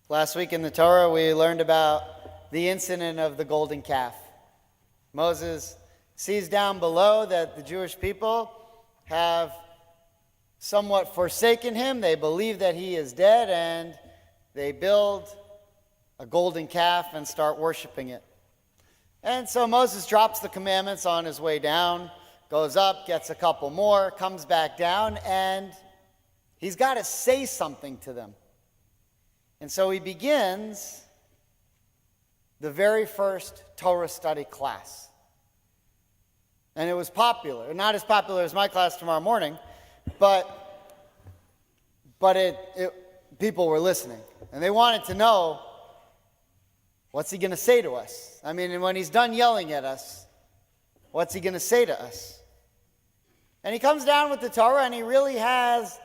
Last week in the Torah, we learned about the incident of the golden calf. Moses sees down below that the Jewish people have somewhat forsaken him. They believe that he is dead, and they build a golden calf and start worshiping it. And so Moses drops the commandments on his way down, goes up, gets a couple more, comes back down, and he's got to say something to them. And so he begins the very first Torah study class. And it was popular. Not as popular as my class tomorrow morning, but people were listening. And they wanted to know, what's he going to say to us? I mean, and when he's done yelling at us, what's he going to say to us? And he comes down with the Torah, and he really has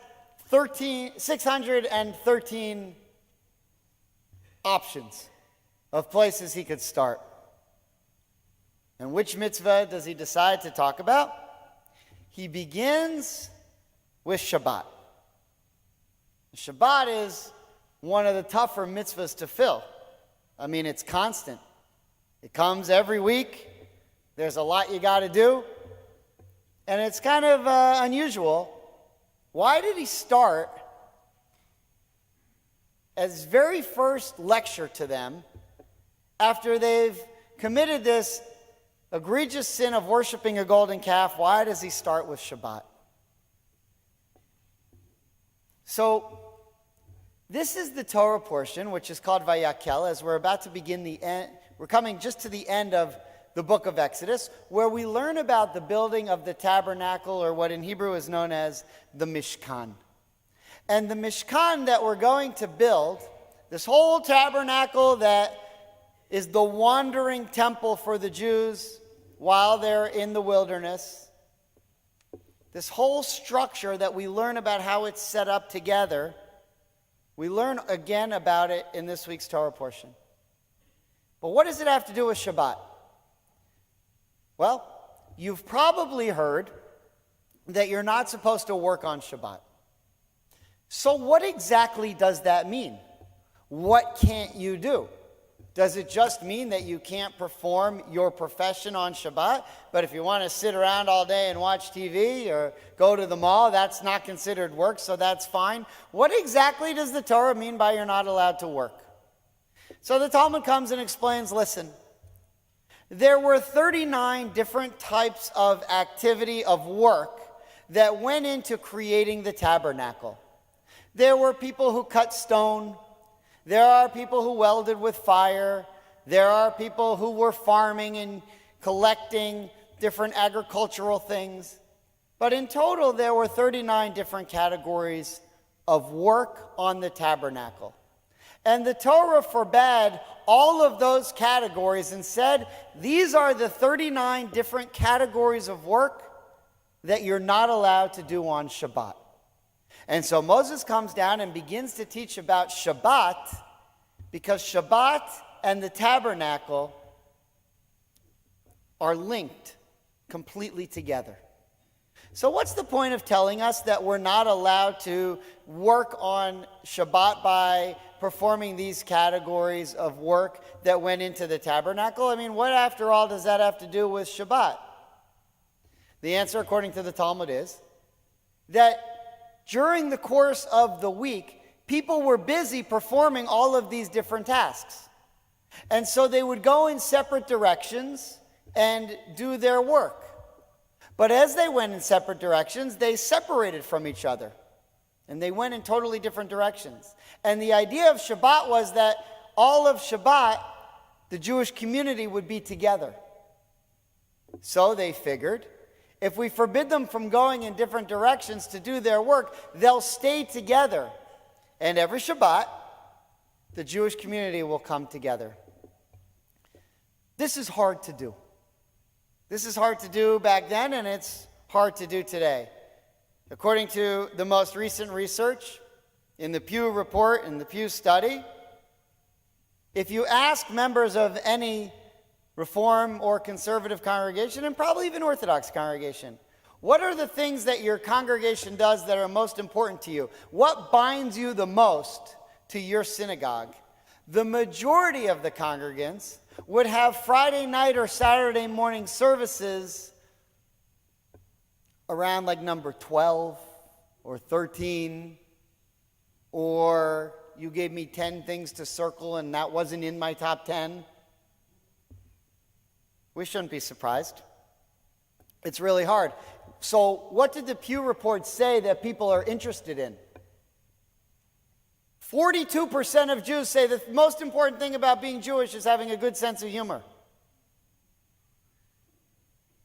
613 options of places he could start. And which mitzvah does he decide to talk about? He begins with Shabbat. Shabbat is one of the tougher mitzvahs to fill. I mean, it's constant. It comes every week. There's a lot you got to do. And it's kind of unusual. Why did he start as very first lecture to them after they've committed this egregious sin of worshiping a golden calf? Why does he start with Shabbat? So this is the Torah portion, which is called Vayakhel, as we're about to begin the end. We're coming just to the end of the book of Exodus, where we learn about the building of the tabernacle, or what in Hebrew is known as the Mishkan. And the Mishkan that we're going to build, this whole tabernacle that is the wandering temple for the Jews while they're in the wilderness, this whole structure that we learn about how it's set up together, we learn again about it in this week's Torah portion. But what does it have to do with Shabbat? Well, you've probably heard that you're not supposed to work on Shabbat. So what exactly does that mean? What can't you do? Does it just mean that you can't perform your profession on Shabbat? But if you want to sit around all day and watch TV or go to the mall, that's not considered work, so that's fine. What exactly does the Torah mean by you're not allowed to work? So the Talmud comes and explains, listen, there were 39 different types of activity of work that went into creating the tabernacle. There were people who cut stone. There are people who welded with fire. There are people who were farming and collecting different agricultural things. But in total, there were 39 different categories of work on the tabernacle. And the Torah forbade all of those categories and said, these are the 39 different categories of work that you're not allowed to do on Shabbat. And so Moses comes down and begins to teach about Shabbat, because Shabbat and the tabernacle are linked completely together. So what's the point of telling us that we're not allowed to work on Shabbat by performing these categories of work that went into the tabernacle? I mean, what after all does that have to do with Shabbat? The answer, according to the Talmud, is that during the course of the week, people were busy performing all of these different tasks. And so they would go in separate directions and do their work. But as they went in separate directions, they separated from each other. And they went in totally different directions. And the idea of Shabbat was that all of Shabbat, the Jewish community would be together. So they figured, if we forbid them from going in different directions to do their work, they'll stay together. And every Shabbat, the Jewish community will come together. This is hard to do. This is hard to do back then, and it's hard to do today. According to the most recent research in the Pew Report and the Pew Study, if you ask members of any Reform or conservative congregation, and probably even Orthodox congregation, what are the things that your congregation does that are most important to you? What binds you the most to your synagogue? the majority of the congregants would have Friday night or Saturday morning services around like number 12 or 13, or you gave me 10 things to circle and that wasn't in my top 10. We shouldn't be surprised. It's really hard. So what did the Pew Report say that people are interested in? 42% of Jews say the most important thing about being Jewish is having a good sense of humor.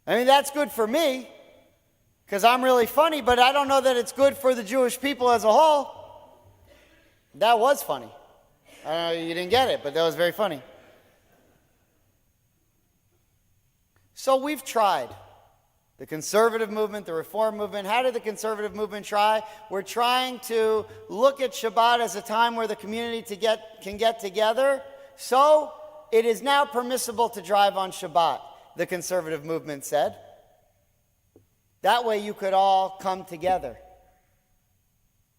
I mean, that's good for me, because I'm really funny, but I don't know that it's good for the Jewish people as a whole. That was funny. I don't know, you didn't get it, but that was very funny. So we've tried. The conservative movement, the reform movement. How did the conservative movement try? We're trying to look at Shabbat as a time where the community can get together. So it is now permissible to drive on Shabbat, the conservative movement said. That way you could all come together.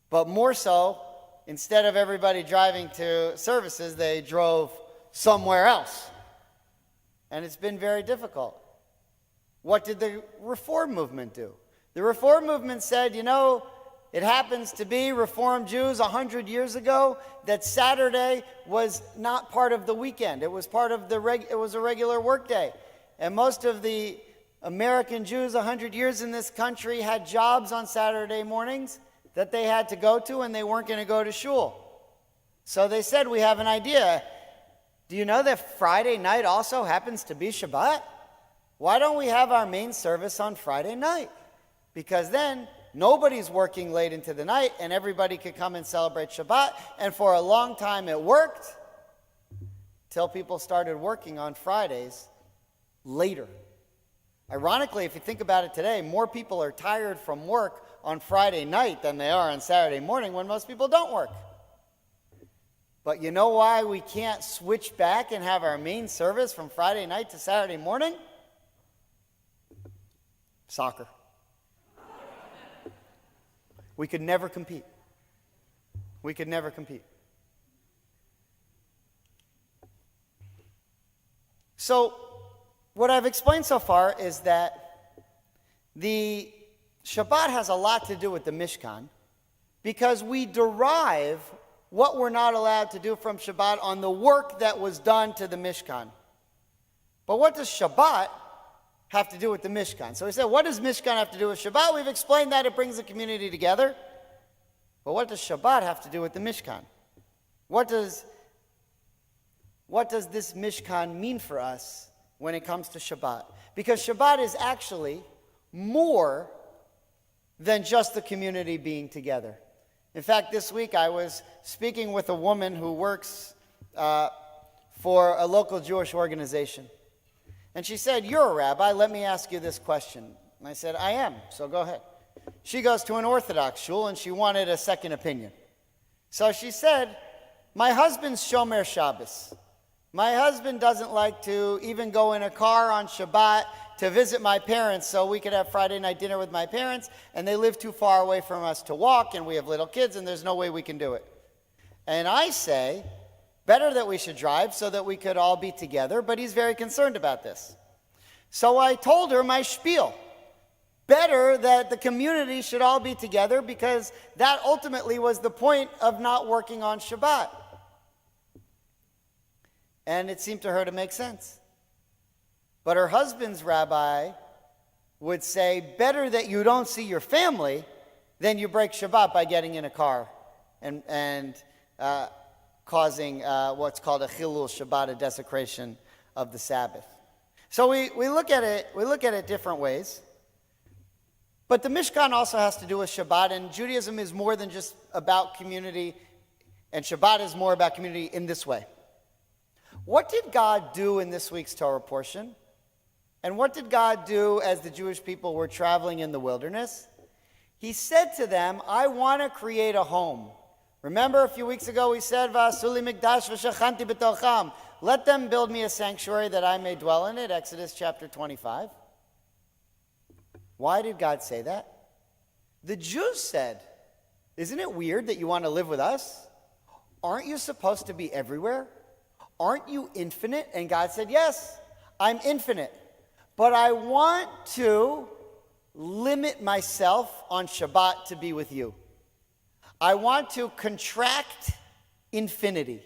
But more so, instead of everybody driving to services, they drove somewhere else. And it's been very difficult. What did the Reform movement do? The Reform movement said, it happens to be Reform Jews 100 years ago that Saturday was not part of the weekend. It was part of it was a regular workday. And most of the American Jews 100 years in this country had jobs on Saturday mornings that they had to go to, and they weren't going to go to shul. So they said, we have an idea. Do you know that Friday night also happens to be Shabbat? Why don't we have our main service on Friday night? Because then nobody's working late into the night and everybody could come and celebrate Shabbat. And for a long time it worked till people started working on Fridays later. Ironically, if you think about it today, more people are tired from work on Friday night than they are on Saturday morning when most people don't work. But you know why we can't switch back and have our main service from Friday night to Saturday morning? Soccer. We could never compete. We could never compete. So, what I've explained so far is that the Shabbat has a lot to do with the Mishkan, because we derive what we're not allowed to do from Shabbat on the work that was done to the Mishkan. But what does Shabbat have to do with the Mishkan? So we said, what does Mishkan have to do with Shabbat? We've explained that it brings the community together. But what does Shabbat have to do with the Mishkan? What does this Mishkan mean for us when it comes to Shabbat? Because Shabbat is actually more than just the community being together. In fact, this week I was speaking with a woman who works for a local Jewish organization. And she said, "You're a rabbi, let me ask you this question." And I said, "I am, so go ahead." She goes to an Orthodox shul and she wanted a second opinion. So she said, "My husband's Shomer Shabbos. My husband doesn't like to even go in a car on Shabbat to visit my parents so we could have Friday night dinner with my parents, and they live too far away from us to walk, and we have little kids, and there's no way we can do it." And I say, better that we should drive so that we could all be together, but he's very concerned about this. So I told her my spiel. Better that the community should all be together, because that ultimately was the point of not working on Shabbat. And it seemed to her to make sense. But her husband's rabbi would say, better that you don't see your family than you break Shabbat by getting in a car and causing what's called a chilul Shabbat, a desecration of the Sabbath. So we look at it different ways. But the Mishkan also has to do with Shabbat, and Judaism is more than just about community, and Shabbat is more about community in this way. What did God do in this week's Torah portion? And what did God do as the Jewish people were traveling in the wilderness? He said to them, I want to create a home. Remember a few weeks ago we said, V'asuli mikdash v'shachanti b'tocham. Let them build me a sanctuary that I may dwell in it, Exodus chapter 25. Why did God say that? The Jews said, isn't it weird that you want to live with us? aren't you supposed to be everywhere? Aren't you infinite? And God said, yes, I'm infinite. But I want to limit myself on Shabbat to be with you. I want to contract infinity.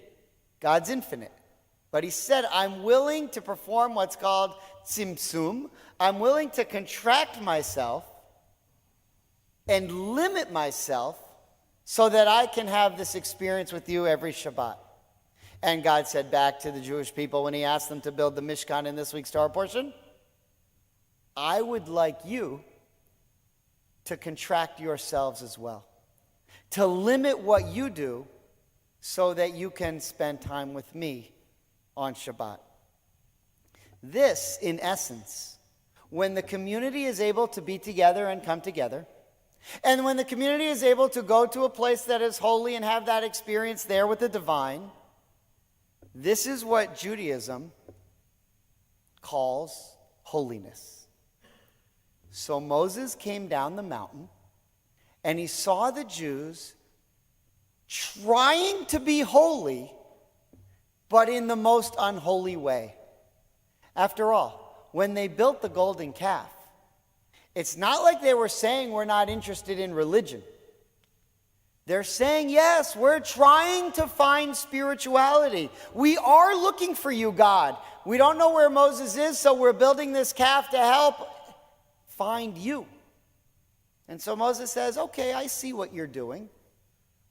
God's infinite. But he said, I'm willing to perform what's called tzimtzum. I'm willing to contract myself and limit myself so that I can have this experience with you every Shabbat. And God said back to the Jewish people when he asked them to build the Mishkan in this week's Torah portion, I would like you to contract yourselves as well, to limit what you do so that you can spend time with me on Shabbat. This, in essence, when the community is able to be together and come together, and when the community is able to go to a place that is holy and have that experience there with the divine, this is what Judaism calls holiness. So Moses came down the mountain, and he saw the Jews trying to be holy, but in the most unholy way. After all, when they built the golden calf, it's not like they were saying we're not interested in religion. They're saying, yes, we're trying to find spirituality. We are looking for you, God. We don't know where Moses is, so we're building this calf to help find you. And so Moses says, okay, I see what you're doing.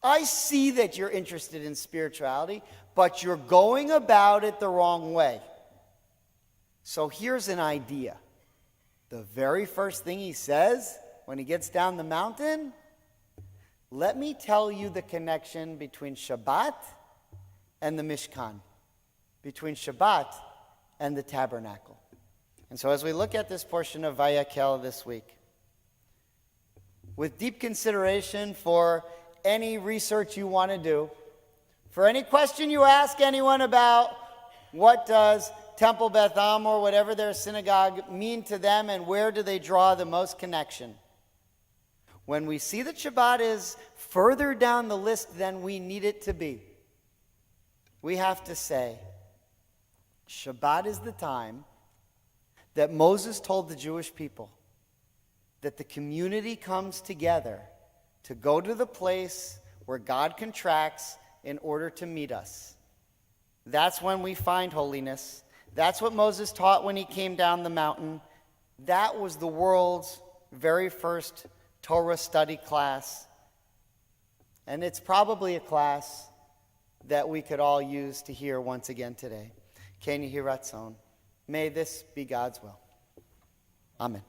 I see that you're interested in spirituality, but you're going about it the wrong way. So here's an idea. The very first thing he says when he gets down the mountain, let me tell you the connection between Shabbat and the Mishkan, between Shabbat and the tabernacle. And so as we look at this portion of Vayakhel this week, with deep consideration for any research you want to do, for any question you ask anyone about what does Temple Beth Am or whatever their synagogue mean to them and where do they draw the most connection, when we see that Shabbat is further down the list than we need it to be, we have to say, Shabbat is the time that Moses told the Jewish people that the community comes together to go to the place where God contracts in order to meet us. That's when we find holiness. That's what Moses taught when he came down the mountain. That was the world's very first Torah study class. And it's probably a class that we could all use to hear once again today. Ken Yehi Ratzon. May this be God's will. Amen.